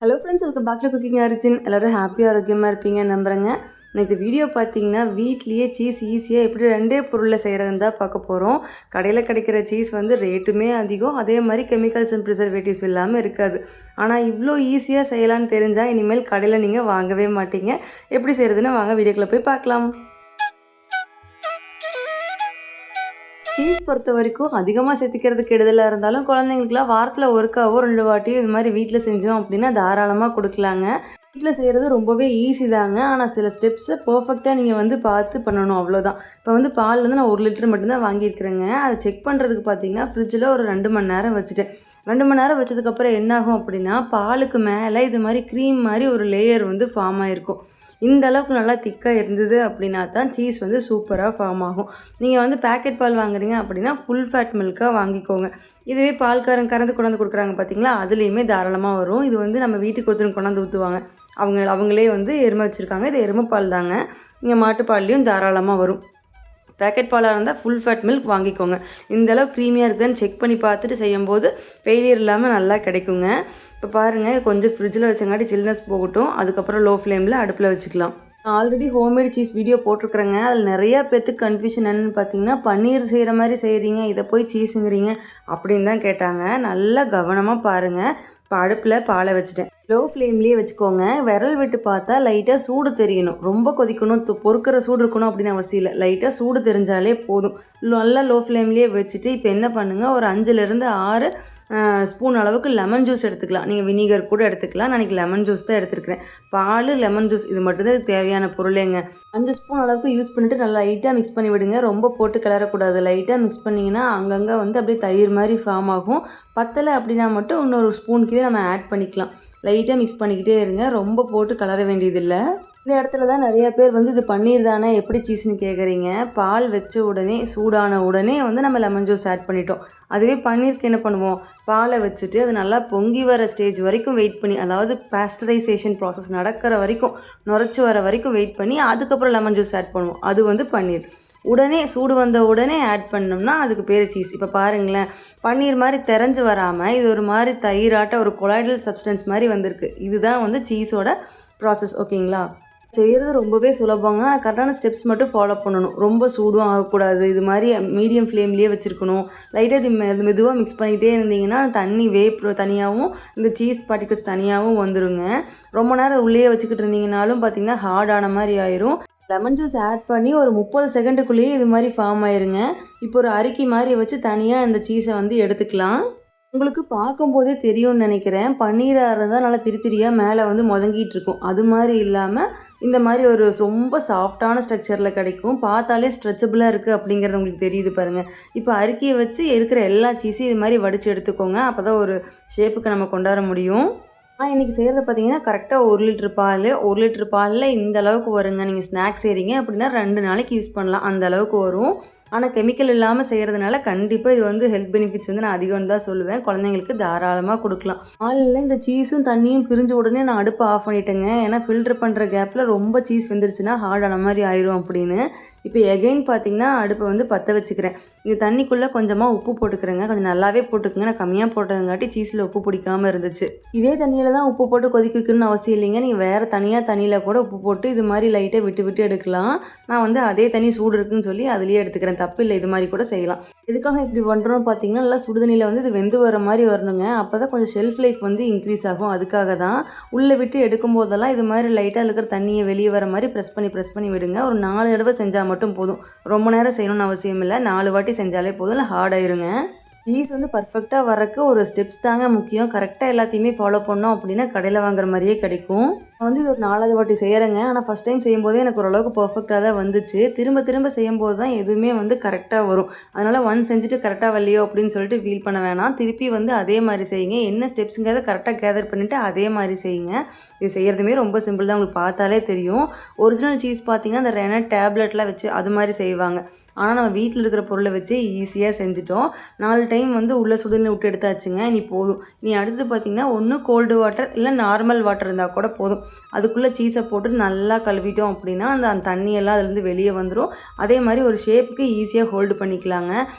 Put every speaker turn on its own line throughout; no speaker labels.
Hello friends, welcome back to cooking origin. எல்லோரும் ஹாப்பியாக ஆரோக்கியமாக இருப்பீங்க நம்புகிறேங்க. இந்த வீடியோ பார்த்தீங்கன்னா வீட்லேயே சீஸ் ஈஸியாக எப்படி 2 பொருளில் செய்கிறதுன்னு தான் பார்க்க போகிறோம். கடையில் கிடைக்கிற சீஸ் வந்து ரேட்டுமே அதிகம், அதே மாதிரி கெமிக்கல்ஸ் அண்ட் ப்ரிசர்வேட்டிவ்ஸ் இல்லாமல் இருக்காது. ஆனால் இவ்வளோ ஈஸியாக செய்யலான்னு தெரிஞ்சால் இனிமேல் கடையில் நீங்கள் வாங்கவே மாட்டீங்க. எப்படி செய்கிறதுன்னு வாங்க வீடியோக்குள்ளே போய் பார்க்கலாம். சீஸ் பொறுத்த வரைக்கும் அதிகமாக சேர்த்திக்கிறது கெடுதலாக இருந்தாலும் குழந்தைங்களுக்குலாம் வாரத்தில் ஒருக்காவோ 2 வாட்டியோ இது மாதிரி வீட்டில் செஞ்சோம் அப்படின்னா தாராளமாக கொடுக்கலாங்க. வீட்டில் செய்கிறது ரொம்பவே ஈஸி தாங்க. ஆனால் சில ஸ்டெப்ஸை பர்ஃபெக்டாக நீங்கள் வந்து பார்த்து பண்ணணும், அவ்வளோதான். இப்போ வந்து பால் வந்து நான் 1 லிட்டர் மட்டும்தான் வாங்கியிருக்கிறேங்க. அதை செக் பண்ணுறதுக்கு பார்த்தீங்கன்னா ஃப்ரிட்ஜில் ஒரு 2 மணி நேரம் வச்சுட்டேன். 2 மணி நேரம் வச்சதுக்கப்புறம் என்னாகும் அப்படின்னா பாலுக்கு மேலே இது மாதிரி க்ரீம் மாதிரி ஒரு லேயர் வந்து ஃபார்ம் ஆகிருக்கும். இந்த அளவுக்கு நல்லா திக்காக இருந்தது அப்படின்னா தான் சீஸ் வந்து சூப்பராக ஃபார்ம் ஆகும். நீங்கள் வந்து பேக்கெட் பால் வாங்குறீங்க அப்படின்னா ஃபுல் ஃபேட் மில்காக வாங்கிக்கோங்க. இதுவே பால்காரன் கறந்து கொண்டாந்து கொடுக்குறாங்க பார்த்தீங்களா, அதுலேயுமே தாராளமாக வரும். இது வந்து நம்ம வீட்டுக்கு ஒருத்தர் கொண்டாந்து ஊற்றுவாங்க. அவங்களே வந்து எருமை வச்சுருக்காங்க. இது எருமை பால் தாங்க. நீங்கள் மாட்டுப்பால்லையும் தாராளமாக வரும். பேக்கெட் பாலாக இருந்தால் ஃபுல் ஃபேட் மில்க் வாங்கிக்கோங்க. இந்தளவு க்ரீமியாக இருக்குதுன்னு செக் பண்ணி பார்த்துட்டு செய்யும்போது ஃபெயிலியர் இல்லாமல் நல்லா கிடைக்குங்க. இப்போ பாருங்கள், கொஞ்சம் ஃப்ரிட்ஜில் வச்சங்காட்டி சில்னஸ் போகட்டும். அதுக்கப்புறம் லோ ஃப்ளேமில் அடுப்பில் வச்சுக்கலாம். நான் ஆல்ரெடி ஹோம்மேட் சீஸ் வீடியோ போட்டிருக்கிறேங்க. அதில் நிறையா பேர்த்துக்கு கன்ஃபியூஷன் என்னென்னு பார்த்தீங்கன்னா, பன்னீர் செய்கிற மாதிரி செய்கிறீங்க, இதை போய் சீஸுங்கிறீங்க அப்படின்னு தான் கேட்டாங்க. நல்லா கவனமாக பாருங்கள். இப்போ அடுப்பில் பாலை வச்சுட்டேன். லோ ஃப்ளேம்லேயே வச்சுக்கோங்க. விரல் விட்டு பார்த்தா லைட்டாக சூடு தெரியணும். ரொம்ப கொதிக்கணும், பொறுக்கிற சூடு இருக்கணும் அப்படின்னு அவசியம் இல்லை. லைட்டாக சூடு தெரிஞ்சாலே போதும். நல்லா லோ ஃப்ளேம்லேயே வச்சுட்டு இப்போ என்ன பண்ணுங்கள், ஒரு 5லேருந்து 6 ஸ்பூன் அளவுக்கு லெமன் ஜூஸ் எடுத்துக்கலாம். நீங்கள் வினிகர் கூட எடுத்துக்கலாம். நான் இன்றைக்கி லெமன் ஜூஸ் தான் எடுத்துருக்கிறேன். பால், லெமன் ஜூஸ் இது மட்டும்தான் இதுக்கு தேவையான பொருளேங்க. 5 ஸ்பூன் அளவுக்கு யூஸ் பண்ணிவிட்டு நல்லா லைட்டாக மிக்ஸ் பண்ணி விடுங்க. ரொம்ப போட்டு கிளறக்கூடாது. லைட்டாக மிக்ஸ் பண்ணிங்கன்னா அங்கங்கே வந்து அப்படியே தயிர் மாதிரி ஃபார்ம் ஆகும். பத்தலை அப்படின்னா மட்டும் இன்னொரு ஸ்பூனுக்கு நம்ம ஆட் பண்ணிக்கலாம். லைட்டாக மிக்ஸ் பண்ணிக்கிட்டே இருங்க. ரொம்ப போட்டு கலர வேண்டியதில்லை. இந்த இடத்துல தான் நிறைய பேர் வந்து இது பன்னீர் தானே எப்படி சீஸ்னு கேட்குறீங்க. பால் வச்ச உடனே சூடான உடனே வந்து நம்ம லெமன் ஜூஸ் ஆட் பண்ணிட்டோம். அதுவே பன்னீருக்கு என்ன பண்ணுவோம், பாலை வச்சுட்டு அது நல்லா பொங்கி வர ஸ்டேஜ் வரைக்கும் வெயிட் பண்ணி, அதாவது பாஸ்டரைசேஷன் ப்ராசஸ் நடக்கிற வரைக்கும், நுரைச்சி வர வரைக்கும் வெயிட் பண்ணி அதுக்கப்புறம் லெமன் ஜூஸ் ஆட் பண்ணுவோம். அது வந்து பன்னீர். உடனே சூடு வந்த உடனே ஆட் பண்ணோம்னா அதுக்கு பேர் சீஸ். இப்போ பாருங்களேன், பன்னீர் மாதிரி தெரிஞ்சு வராமல் இது ஒரு மாதிரி தயிராட்ட ஒரு கொலாய்டல் சப்ஸ்டன்ஸ் மாதிரி வந்திருக்கு. இதுதான் வந்து சீஸோட ப்ராசஸ். ஓகேங்களா? செய்கிறது ரொம்பவே சுலபங்க. ஆனால் கரெக்டான ஸ்டெப்ஸ் மட்டும் ஃபாலோ பண்ணணும். ரொம்ப சூடும் ஆகக்கூடாது. இது மாதிரி மீடியம் ஃப்ளேம்லேயே வச்சுருக்கணும். லைட்டாக மெதுவாக மிக்ஸ் பண்ணிக்கிட்டே இருந்தீங்கன்னா தண்ணி தனியாகவும் இந்த சீஸ் பார்ட்டிகல்ஸ் தனியாகவும் வந்துடுங்க. ரொம்ப நேரம் உள்ளே வச்சுக்கிட்டு இருந்தீங்கனாலும் பார்த்திங்கன்னா ஹார்டான மாதிரி ஆயிரும். லெமன் ஜூஸ் ஆட் பண்ணி ஒரு 30 செகண்டுக்குள்ளேயே இது மாதிரி ஃபார்ம் ஆயிருங்க. இப்போ ஒரு அரிக்கி மாதிரி வச்சு தனியாக இந்த சீஸை வந்து எடுத்துக்கலாம். உங்களுக்கு பார்க்கும்போதே தெரியும்னு நினைக்கிறேன். பன்னீராக இருந்தால் நல்லா திரியாக மேலே வந்து முதங்கிட்டு இருக்கும். அது மாதிரி இல்லாமல் இந்த மாதிரி ஒரு ரொம்ப சாஃப்டான ஸ்ட்ரக்சரில் கிடைக்கும். பார்த்தாலே ஸ்ட்ரெச்சபிளாக இருக்குது அப்படிங்கிறது உங்களுக்கு தெரியுது பாருங்கள். இப்போ அரிக்கியை வச்சு இருக்கிற எல்லா சீஸையும் இது மாதிரி வடித்து எடுத்துக்கோங்க. அப்போ தான் ஒரு ஷேப்புக்கு நம்ம கொண்டாட முடியும். இன்றைக்கி செய்கிறது பார்த்தீங்கன்னா கரெக்டாக 1 லிட்டர் பால். 1 லிட்டர் பாலில் இந்த அளவுக்கு வருங்க. நீங்கள் ஸ்நாக்ஸ் செய்கிறீங்க அப்படின்னா 2 நாளைக்கு யூஸ் பண்ணலாம், அந்த அளவுக்கு வரும். ஆனால் கெமிக்கல் இல்லாமல் செய்கிறதுனால கண்டிப்பாக இது வந்து ஹெல்த் பெனிஃபிட்ஸ் வந்து நான் அதிகம்னு தான் சொல்லுவேன். குழந்தைங்களுக்கு தாராளமாக கொடுக்கலாம். பாலில் இந்த சீஸும் தண்ணியும் பிரிஞ்ச உடனே நான் அடுப்பை ஆஃப் பண்ணிட்டேங்க. ஏன்னா ஃபில்டர் பண்ணுற கேப்பில் ரொம்ப சீஸ் வெந்துருச்சுன்னா ஹார்டான மாதிரி ஆயிரும் அப்படின்னு. இப்போ எகைன் பார்த்திங்கன்னா அடுப்பை வந்து பற்ற வச்சுக்கிறேன். இந்த தண்ணிக்குள்ளே கொஞ்சமாக உப்பு போட்டுக்கிறேங்க. கொஞ்சம் நல்லாவே போட்டுக்குங்க. நான் கம்மியாக போட்டதுங்காட்டி சீஸில் உப்பு பிடிக்காமல் இருந்துச்சு. இதே தண்ணியில் தான் உப்பு போட்டு கொதிக்க வைக்கணும்னு அவசியம் இல்லைங்க. நீங்கள் வேறு தண்ணியில் கூட உப்பு போட்டு இது மாதிரி லைட்டாக விட்டு எடுக்கலாம். நான் வந்து அதே தண்ணி சூடு இருக்குன்னு சொல்லி அதுலேயே எடுத்துக்கிறேன். தப்பு இல்லை, இது மாதிரி கூட செய்யலாம். எதுக்காக இப்படி பண்ணுறோன்னு பார்த்தீங்கன்னா, நல்லா சுடுதண்ணியில் வந்து இது வெந்து வர மாதிரி வரணுங்க. அப்போ தான் கொஞ்சம் ஷெல்ஃப் லைஃப் வந்து இன்க்ரீஸ் ஆகும். அதுக்காக தான் உள்ளே விட்டு எடுக்கும் போதெல்லாம் இது மாதிரி லைட்டாக இருக்கிற தண்ணியை வெளியே வர மாதிரி ப்ரெஸ் பண்ணி விடுங்க. ஒரு 4 தடவை செஞ்சால் மட்டும் போதும். ரொம்ப நேரம் செய்யணும்னு அவசியம் இல்லை. 4 வாட்டி செஞ்சாலே போதும். இல்லை ஹார்ட் ஆயிருங்க. சீஸ் வந்து பர்ஃபெக்டாக வரக்கு ஒரு ஸ்டெப்ஸ் தாங்க முக்கியம். கரெக்டாக எல்லாத்தையுமே ஃபாலோ பண்ணோம் அப்படின்னா கடையில் வாங்குற மாதிரியே கிடைக்கும். நான் வந்து இது ஒரு 4வது வாட்டி செய்கிறேங்க. ஆனால் ஃபஸ்ட் டைம் செய்யும்போதே எனக்கு ஓரளவுக்கு பர்ஃபெக்டாக தான் வந்துச்சு. திரும்ப செய்யும்போது தான் எதுவுமே வந்து கரெக்டாக வரும். அதனால் ஒன் செஞ்சுட்டு கரெக்டாக வரலையோ அப்படின்னு சொல்லிட்டு ஃபீல் பண்ண வேணாம். திருப்பி வந்து அதே மாதிரி செய்யுங்க. என்ன ஸ்டெப்ஸுங்கிறத கரெக்டாக கேதர் பண்ணிவிட்டு அதே மாதிரி செய்யுங்க. இது செய்கிறதுமே ரொம்ப சிம்பிள் தான். உங்களுக்கு பார்த்தாலே தெரியும். ஒரிஜினல் சீஸ் பார்த்திங்கன்னா அந்த ரெனட் டேப்லெட்லாம் வச்சு அது மாதிரி செய்வாங்க. ஆனால் நம்ம வீட்டில் இருக்கிற பொருளை வச்சு ஈஸியாக செஞ்சுட்டோம். 4 டைம் வந்து உள்ளே சுடுதண்ணி விட்டு எடுத்தாச்சுங்க. இனி போதும். அடுத்தது பார்த்திங்கன்னா ஒன்று கோல்டு வாட்டர் இல்லை நார்மல் வாட்டர் இருந்தால் கூட போதும். அதுக்குள்ளே சீஸை போட்டு நல்லா கழுவிட்டோம் அப்படின்னா அந்த தண்ணியெல்லாம் அதுலேருந்து வெளியே வந்துடும். அதே மாதிரி ஒரு ஷேப்புக்கு ஈஸியாக ஹோல்டு பண்ணிக்கலாங்க.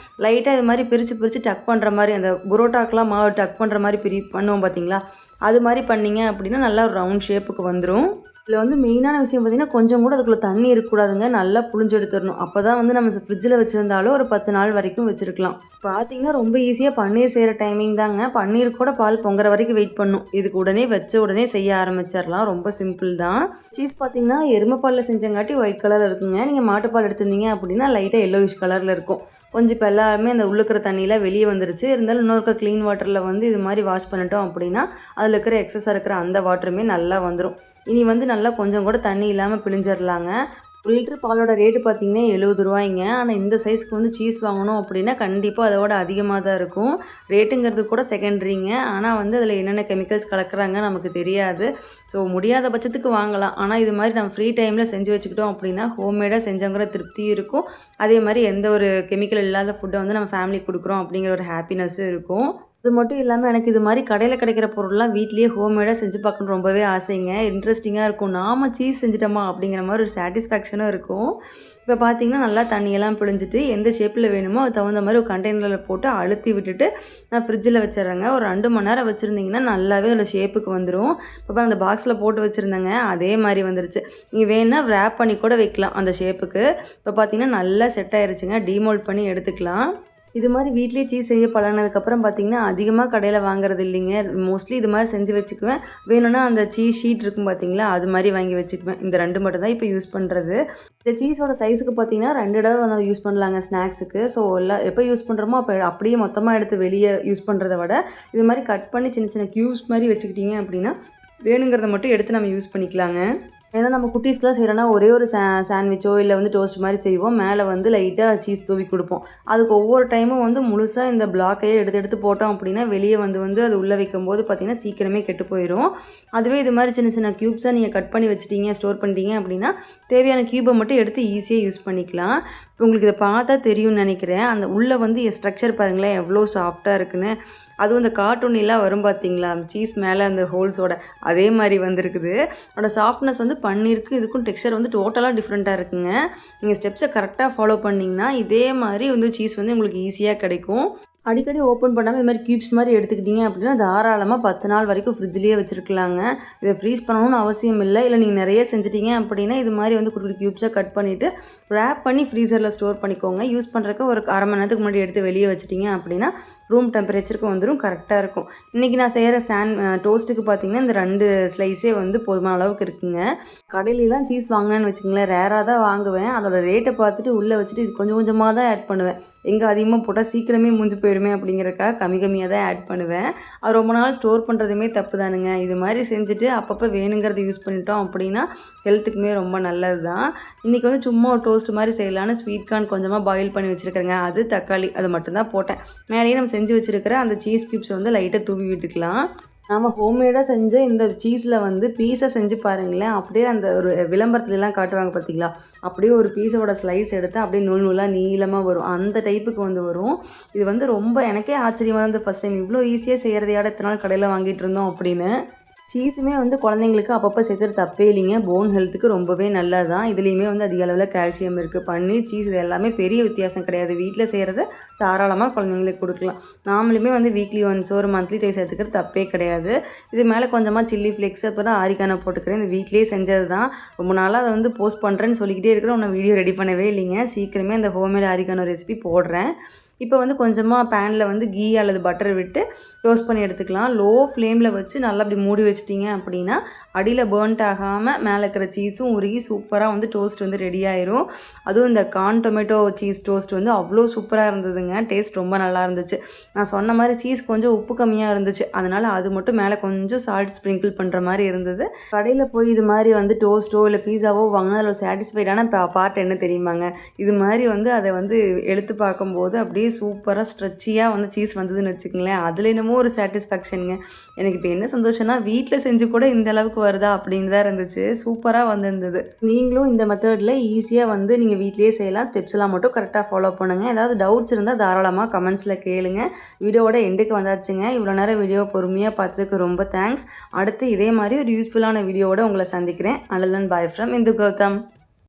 லைட்டாக இது மாதிரி பிரித்து டக் பண்ணுற மாதிரி அந்த புரோட்டாக்கெலாம் மாவு டக் பண்ணுற மாதிரி பண்ணுவோம் பார்த்தீங்களா, அது மாதிரி பண்ணிங்க அப்படின்னா நல்லா ரவுண்ட் ஷேப்புக்கு வந்துடும். இதில் வந்து மெயினான விஷயம் பார்த்திங்கன்னா கொஞ்சம் கூட அதுக்குள்ளே தண்ணி இருக்கக்கூடாதுங்க. நல்லா புழிஞ்சு எடுத்துடணும். அப்போ தான் வந்து நம்ம ஃப்ரிட்ஜில் வச்சுருந்தாலும் ஒரு 10 நாள் வரைக்கும் வச்சுருக்கலாம். பார்த்திங்கன்னா ரொம்ப ஈஸியாக பன்னீர் செய்கிற டைமிங் தாங்க. பன்னீர் கூட பால் பொங்குற வரைக்கும் வெயிட் பண்ணும். இதுக்கு உடனே செய்ய ஆரம்பிச்சிடலாம். ரொம்ப சிம்பிள் தான். சீஸ் பார்த்திங்கன்னா எருமைப்பாலில் செஞ்சங்காட்டி ஒயிட் கலரில் இருக்குங்க. நீங்கள் மாட்டுப்பால் எடுத்திருந்தீங்க அப்படின்னா லைட்டாக எல்லோயிஷ் கலரில் இருக்கும். கொஞ்சம் இப்போ எல்லாருமே அந்த உள்ளுக்கிற தண்ணியில் வெளியே வந்துருச்சு. இருந்தாலும் இன்னொருக்க க்ளீன் வாட்டரில் வந்து இது மாதிரி வாஷ் பண்ணிட்டோம் அப்படின்னா அதில் இருக்கிற எக்ஸஸாக இருக்கிற அந்த வாட்டருமே நல்லா வந்துடும். இனி வந்து நல்லா கொஞ்சம் கூட தண்ணி இல்லாமல் பிழிஞ்சிடலாங்க. 1 லிட்டர் பாலோட ரேட்டு பார்த்திங்கன்னா 70 ரூபாய்ங்க. ஆனால் இந்த சைஸ்க்கு வந்து சீஸ் வாங்கணும் அப்படின்னா கண்டிப்பாக அதோட அதிகமாக தான் இருக்கும். ரேட்டுங்கிறது கூட செகண்டரிங்க. ஆனால் வந்து அதில் என்னென்ன கெமிக்கல்ஸ் கலக்கிறாங்க நமக்கு தெரியாது. ஸோ முடியாத பட்சத்துக்கு வாங்கலாம். ஆனால் இது மாதிரி நம்ம ஃப்ரீ டைமில் செஞ்சு வச்சுக்கிட்டோம் அப்படின்னா ஹோம்மேடாக செஞ்சவங்கிற திருப்தியும் இருக்கும். அதே மாதிரி எந்த ஒரு கெமிக்கல் இல்லாத ஃபுட்டை வந்து நம்ம ஃபேமிலிக்கு கொடுக்குறோம் அப்படிங்கிற ஒரு ஹாப்பினஸ்ஸும் இருக்கும். அது மட்டும் இல்லாமல் எனக்கு இது மாதிரி கடையில் கிடைக்கிற பொருள்லாம் வீட்லேயே ஹோம்மேடாக செஞ்சு பார்க்கணும் ரொம்பவே ஆசைங்க. இன்ட்ரெஸ்டிங்காக இருக்கும். நாம சீஸ் செஞ்சுட்டோமா அப்படிங்கிற மாதிரி ஒரு சாட்டிஸ்ஃபேக்ஷனும் இருக்கும். இப்போ பார்த்திங்கன்னா நல்லா தண்ணியெல்லாம் பிழிஞ்சிட்டு எந்த ஷேப்பில் வேணுமோ அது தகுந்த மாதிரி ஒரு கண்டெய்னரில் போட்டு அழுத்தி விட்டுட்டு நான் ஃப்ரிட்ஜில் வச்சிடுறேங்க. ஒரு 2 மணி நேரம் வச்சுருந்திங்கன்னா நல்லாவே அதில் ஷேப்புக்கு வந்துடும். இப்போ அந்த பாக்ஸில் போட்டு வச்சுருந்தேங்க, அதே மாதிரி வந்துருச்சு. நீங்கள் வேணால் ரேப் பண்ணி கூட வைக்கலாம் அந்த ஷேப்புக்கு. இப்போ பார்த்திங்கன்னா நல்லா செட் ஆயிடுச்சுங்க. டீமோல்ட் பண்ணி எடுத்துக்கலாம். இது மாதிரி வீட்லேயே சீஸ் செய்ய பழகினதுக்கப்புறம் பார்த்திங்கன்னா அதிகமாக கடையில் வாங்குறது இல்லைங்க. மோஸ்ட்லி இது மாதிரி செஞ்சு வச்சுக்குவேன். வேணும்னா அந்த சீஸ் ஷீட் இருக்கும் பார்த்திங்களா, அது மாதிரி வாங்கி வச்சுக்குவேன். இந்த 2 மட்டும் தான் இப்போ யூஸ் பண்ணுறது. இந்த சீஸோட சைஸுக்கு பார்த்திங்கன்னா 2 தடவை வந்து யூஸ் பண்ணலாங்க ஸ்நாக்ஸுக்கு. ஸோ எப்போ யூஸ் பண்ணுறோமோ அப்போ அப்படியே மொத்தமாக எடுத்து வெளியே யூஸ் பண்ணுறத விட இது மாதிரி கட் பண்ணி சின்ன சின்ன க்யூப்ஸ் மாதிரி வச்சுக்கிட்டிங்க அப்படின்னா வேணுங்கிறத மட்டும் எடுத்து நம்ம யூஸ் பண்ணிக்கலாங்க. ஏன்னா நம்ம குட்டீஸ்க்குலாம் செய்கிறோன்னா ஒரே ஒரு சாண்ட்விச்சோ இல்லை வந்து டோஸ்ட் மாதிரி செய்வோம். மேலே வந்து லைட்டாக சீஸ் தூவி கொடுப்போம். அதுக்கு ஒவ்வொரு டைமும் வந்து முழுசாக இந்த பிளாக்கையே எடுத்து போட்டோம் அப்படின்னா வெளியே வந்து அது உள்ளே வைக்கும்போது பார்த்திங்கன்னா சீக்கிரமே கெட்டு போயிடும். அதுவே இது மாதிரி சின்ன சின்ன க்யூப்ஸாக நீங்கள் கட் பண்ணி வச்சுட்டீங்க, ஸ்டோர் பண்ணிட்டீங்க அப்படின்னா தேவையான க்யூபை மட்டும் எடுத்து ஈஸியாக யூஸ் பண்ணிக்கலாம். இப்போ உங்களுக்கு இதை பார்த்தா தெரியும்னு நினைக்கிறேன். அந்த உள்ளே வந்து ஸ்ட்ரக்சர் பாருங்களேன் எவ்வளோ சாஃப்டாக இருக்குன்னு. அதுவும் இந்த கார்ட்டூன்லாம் வரும் பார்த்தீங்களா, சீஸ் மேலே அந்த ஹோல்ஸோட அதே மாதிரி வந்திருக்குது. அதோட சாஃப்ட்னஸ் வந்து பன்னீருக்கு இதுக்கும் டெக்ஸ்சர் வந்து டோட்டலாக டிஃப்ரெண்ட்டாக இருக்குங்க. நீங்கள் ஸ்டெப்ஸை கரெக்டாக ஃபாலோ பண்ணிங்கன்னா இதே மாதிரி வந்து சீஸ் வந்து உங்களுக்கு ஈஸியாக கிடைக்கும். அடிக்கடி ஓப்பன் பண்ணாமல் இது மாதிரி க்யூப்ஸ் மாதிரி எடுத்துக்கிட்டிங்க அப்படின்னா தாராளமாக 10 நாள் வரைக்கும் ஃப்ரிட்ஜ்லேயே வச்சுருக்கலாங்க. இதை ஃப்ரீஸ் பண்ணணும்னு அவசியம் இல்லை. இல்லை நீங்கள் நிறைய செஞ்சிட்டிங்க அப்படின்னா இது மாதிரி வந்து குட்டி க்யூப்ஸாக கட் பண்ணிவிட்டு ரேப் பண்ணி ஃப்ரீசரில் ஸ்டோர் பண்ணிக்கோங்க. யூஸ் பண்ணுறதுக்கு ஒரு 1/2 மணி நேரத்துக்கு முன்னாடி எடுத்து வெளியே வச்சிட்டிங்க அப்படின்னா ரூம் டெம்பரேச்சருக்கு வந்துடும், கரெக்டாக இருக்கும். இன்றைக்கி நான் செய்கிற டோஸ்ட்டுக்கு பார்த்திங்கன்னா இந்த 2 ஸ்லைஸே வந்து போதுமான அளவுக்கு இருக்குங்க. கடையிலலாம் சீஸ் வாங்கினேன்னு வச்சுங்களேன், ரேராக தான் வாங்குவேன். அதோட ரேட்டை பார்த்துட்டு உள்ளே வச்சுட்டு இது கொஞ்சம் கொஞ்சமாக தான் ஆட் பண்ணுவேன். எங்கே அதிகமாக போட்டால் சீக்கிரமே மூஞ்சி போயிடுமே அப்படிங்கிறக்காக கம்மியாக தான் ஆட் பண்ணுவேன். அது ரொம்ப நாள் ஸ்டோர் பண்ணுறதுமே தப்பு தானுங்க. இது மாதிரி செஞ்சுட்டு அப்பப்போ வேணுங்கிறத யூஸ் பண்ணிட்டோம் அப்படின்னா ஹெல்த்துக்குமே ரொம்ப நல்லது தான். இன்றைக்கி வந்து சும்மா ஒரு டோஸ்ட் மாதிரி செய்யலான்னு ஸ்வீட் கார்ன் கொஞ்சமாக பாயில் பண்ணி வச்சுருக்கிறேங்க. அது தக்காளி அது மட்டும்தான் போட்டேன். மேலேயே நம்ம செஞ்சு வச்சுருக்கிற அந்த சீஸ் க்யூப்ஸை வந்து லைட்டாக தூவி விட்டுக்கலாம். நம்ம ஹோம்மேடாக செஞ்ச இந்த சீஸில் வந்து பீஸை செஞ்சு பாருங்களேன். அப்படியே அந்த ஒரு விளம்பரத்துலலாம் காட்டுவாங்க பார்த்தீங்களா, அப்படியே ஒரு பீஸோட ஸ்லைஸ் எடுத்து அப்படியே நூலாக நீளமாக வரும். அந்த டைப்புக்கு வந்து வரும். இது வந்து ரொம்ப எனக்கே ஆச்சரியமாக தான் ஃபஸ்ட் டைம் இவ்வளோ ஈஸியாக செய்கிறதையோட இத்தனை நாள் கடையில் வாங்கிட்டு இருந்தோம் அப்படின்னு. சீஸுமே வந்து குழந்தைங்களுக்கு அப்பப்போ சேர்த்துறது தப்பே இல்லைங்க. போன் ஹெல்த்துக்கு ரொம்பவே நல்லது தான். இதுலேயுமே வந்து அதிக அளவில் கால்சியம் இருக்குது. பன்னீர், சீஸ் இது எல்லாமே பெரிய வித்தியாசம் கிடையாது. வீட்டில் செய்கிறத தாராளமாக குழந்தைங்களுக்கு கொடுக்கலாம். நாமளுமே வந்து வீக்லி ஒன்ஸ் ஒரு மந்த்லி டைஸ் எடுத்துக்கிறது தப்பே கிடையாது. இது மேலே கொஞ்சமாக சில்லி ஃப்ளேக்ஸ் அப்புறம் ஆரிகானோ போட்டுக்கிறேன். இந்த வீட்லேயே செஞ்சது தான். ரொம்ப நாளாக அதை வந்து போஸ்ட் பண்ணுறேன்னு சொல்லிக்கிட்டே இருக்கிறேன். ஒன்றும் வீடியோ ரெடி பண்ணவே இல்லைங்க. சீக்கிரமே அந்த ஹோம்மேட் ஆரிகானோ ரெசிபி போடுறேன். இப்போ வந்து கொஞ்சமாக பேனில் வந்து கீ அல்லது பட்டர் விட்டு ரோஸ்ட் பண்ணி எடுத்துக்கலாம். லோ ஃப்ளேமில் வச்சு நல்லா அப்படி மூடி வச்சிட்டிங்க அப்படின்னா அடியில் பேர்ன்ட் ஆகாமல் மேலே இருக்கிற சீஸும் உருகி சூப்பராக வந்து டோஸ்ட் வந்து ரெடி ஆயிரும். அதுவும் இந்த கார்ன் டொமேட்டோ சீஸ் டோஸ்ட் வந்து அவ்வளோ சூப்பராக இருந்ததுங்க. டேஸ்ட் ரொம்ப நல்லா இருந்துச்சு. நான் சொன்ன மாதிரி சீஸ் கொஞ்சம் உப்பு கம்மியாக இருந்துச்சு. அதனால் அது மட்டும் மேலே கொஞ்சம் சால்ட் ஸ்ப்ரிங்கிள் பண்ணுற மாதிரி இருந்தது. கடையில் போய் இது மாதிரி வந்து டோஸ்ட்டோ இல்லை பீஸாவோ வாங்கினா அதில் சாட்டிஸ்ஃபைடான பார்ட் என்ன தெரியுமாங்க, இது மாதிரி வந்து அதை வந்து எடுத்து பார்க்கும்போது அப்படியே சூப்பராக ஸ்ட்ரெச்சியாக வந்து சீஸ் வந்ததுன்னு வச்சுக்கங்களேன். அதில் என்னமோ ஒரு சாட்டிஸ்ஃபேக்ஷனுங்க. எனக்கு இப்போ என்ன சந்தோஷம்னா வீட்டில் செஞ்சு கூட இந்த அளவுக்கு வருதா அப்படின்னு தான் இருந்துச்சு. சூப்பராக வந்திருந்தது. நீங்களும் இந்த மெத்தடில் ஈஸியாக வந்து நீங்கள் வீட்லேயே செய்யலாம். ஸ்டெப்ஸ்லாம் மட்டும் கரெக்டாக ஃபாலோ பண்ணுங்கள். ஏதாவது டவுட்ஸ் இருந்தால் தாராளமாக கமெண்ட்ஸில் கேளுங்க. வீடியோவோட எண்டுக்கு வந்தாச்சுங்க. இவ்வளோ நேரம் வீடியோ பொறுமையாக பார்த்ததுக்கு ரொம்ப தேங்க்ஸ். அடுத்து இதே மாதிரி ஒரு யூஸ்ஃபுல்லான வீடியோவோட உங்களை சந்திக்கிறேன். And then bye from Indhu Gautham.